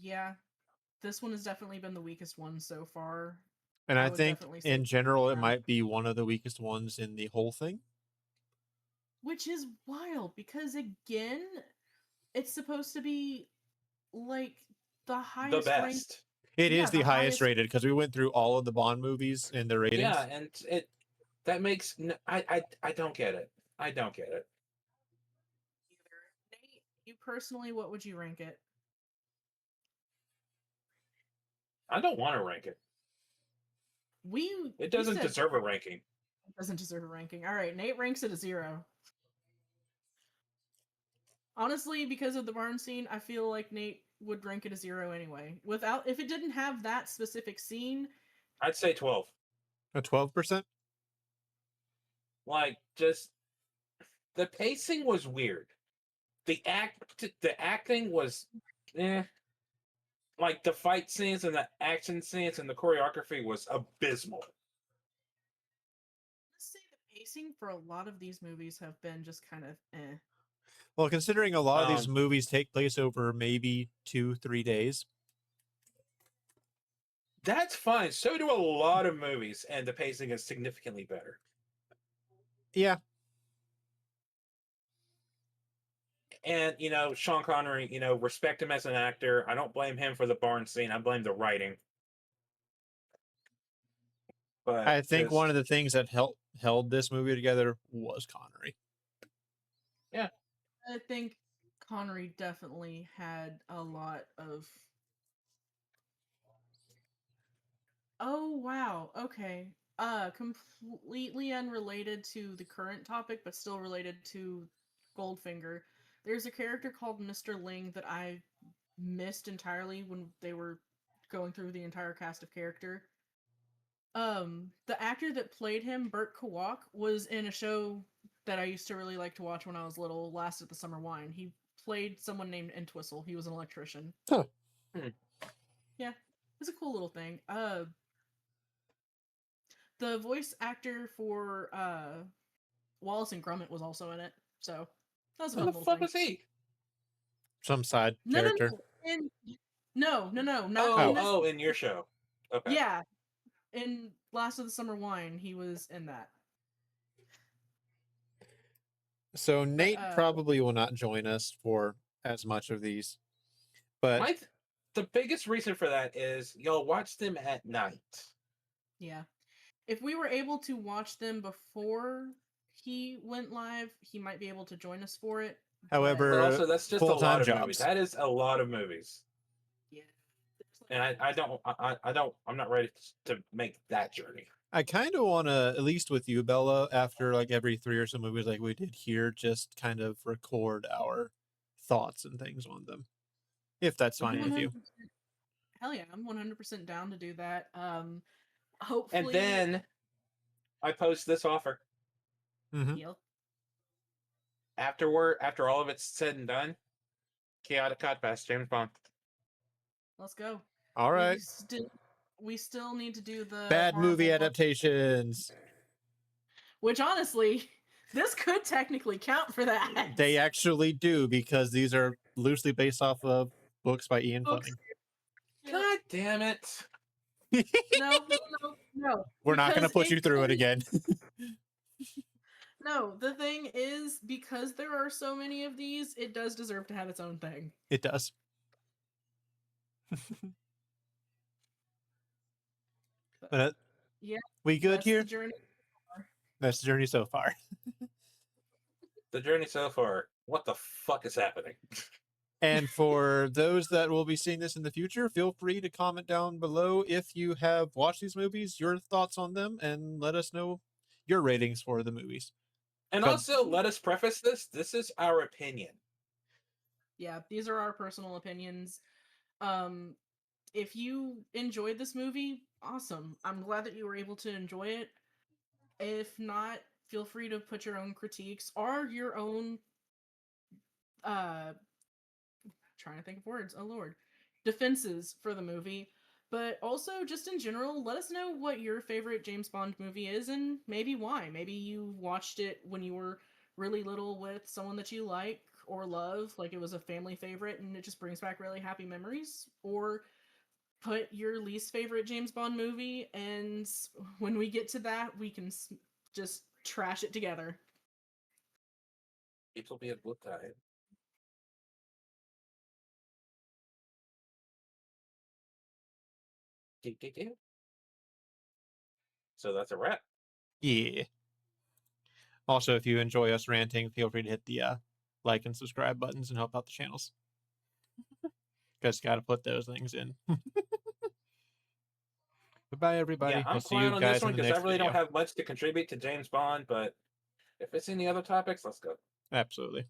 yeah, this one has definitely been the weakest one so far. And I would think, definitely say in general, it around- might be one of the weakest ones in the whole thing. Which is wild, because again, it's supposed to be like the The highest ranked. best. It Yeah, is the the highest highest- rated, because we went through all of the Bond movies and their ratings. Yeah, and that makes I don't get it. I don't get it. Nate, you personally, what would you rank it? I don't want to rank it. It doesn't deserve a ranking. It doesn't deserve a ranking. All right, Nate ranks it a 0. Honestly, because of the barn scene, I feel like Nate would rank it a 0 anyway. If it didn't have that specific scene, I'd say 12. A 12%? Like, just the pacing was weird. The acting was, eh. Like the fight scenes and the action scenes and the choreography was abysmal. Let's say the pacing for a lot of these movies have been just kind of eh. Well, considering a lot of these Um, movies take place over maybe 2-3 days. That's fine. So do a lot of movies, and the pacing is significantly better. Yeah. And Sean Connery, respect him as an actor. I don't blame him for the barn scene. I blame the writing. But I think one of the things that held this movie together was Connery. Yeah. I think Connery definitely had a lot of. Oh wow, okay. Completely unrelated to the current topic, but still related to Goldfinger. There's a character called Mr. Ling that I missed entirely when they were going through the entire cast of character. The actor that played him, Burt Kowak, was in a show that I used to really like to watch when I was little, Last of the Summer Wine. He played someone named Entwistle. He was an electrician. Huh. Yeah, it's a cool little thing. The voice actor for Wallace and Gromit was also in it, so that was a Who fun the little fuck thing. was he? Some side No, character. no, not in this. In your show. Okay. Yeah, in Last of the Summer Wine, he was in that. So Nate probably will not join us for as much of these. But the biggest reason for that is you'll watch them at night. Yeah. If we were able to watch them before he went live, he might be able to join us for it. However, But also, that's just a full-time lot of jobs. movies. That is a lot of movies. Yeah. And I'm not ready to make that journey. I kind of want to, at least with you, Bella, after like every 3 or so movies like we did here, just kind of record our thoughts and things on them. If that's fine with you. Hell yeah, I'm 100% down to do that. Hopefully. And then I post this offer. Yep. After all of it's said and done, Chaotic Cut Pass, James Bond. Let's go. All right. We still need to do the bad movie adaptations. Which honestly, this could technically count for that. They actually do, because these are loosely based off of books by Ian Fleming. God damn it. No. We're not going to put you through it again. No, the thing is, because there are so many of these, it does deserve to have its own thing. It does. But yeah, we good here? That's the journey so far. The journey so far. What the fuck is happening? And for those that will be seeing this in the future, feel free to comment down below if you have watched these movies, your thoughts on them, and let us know your ratings for the movies. And also, let us preface this. This is our opinion. Yeah, these are our personal opinions. If you enjoyed this movie, awesome. I'm glad that you were able to enjoy it. If not, feel free to put your own critiques or your own trying to think of words, oh lord, defenses for the movie. But also, just in general, let us know what your favorite James Bond movie is and maybe why. Maybe you watched it when you were really little with someone that you like or love, like it was a family favorite and it just brings back really happy memories. Or put your least favorite James Bond movie, and when we get to that, we can just trash it together. It will be a good time. So that's a wrap. Yeah. Also, if you enjoy us ranting, feel free to hit the like and subscribe buttons and help out the channels. Because got to put those things in. Goodbye, everybody. Yeah, I'm we'll see quiet you on guys this one in the because I next really video. don't have much to contribute to James Bond, but if it's any other topics, let's go. Absolutely.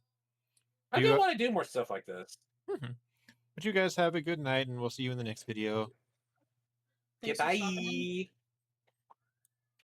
I do want to do more stuff like this. But you guys have a good night, and we'll see you in the next video. Thanks Goodbye.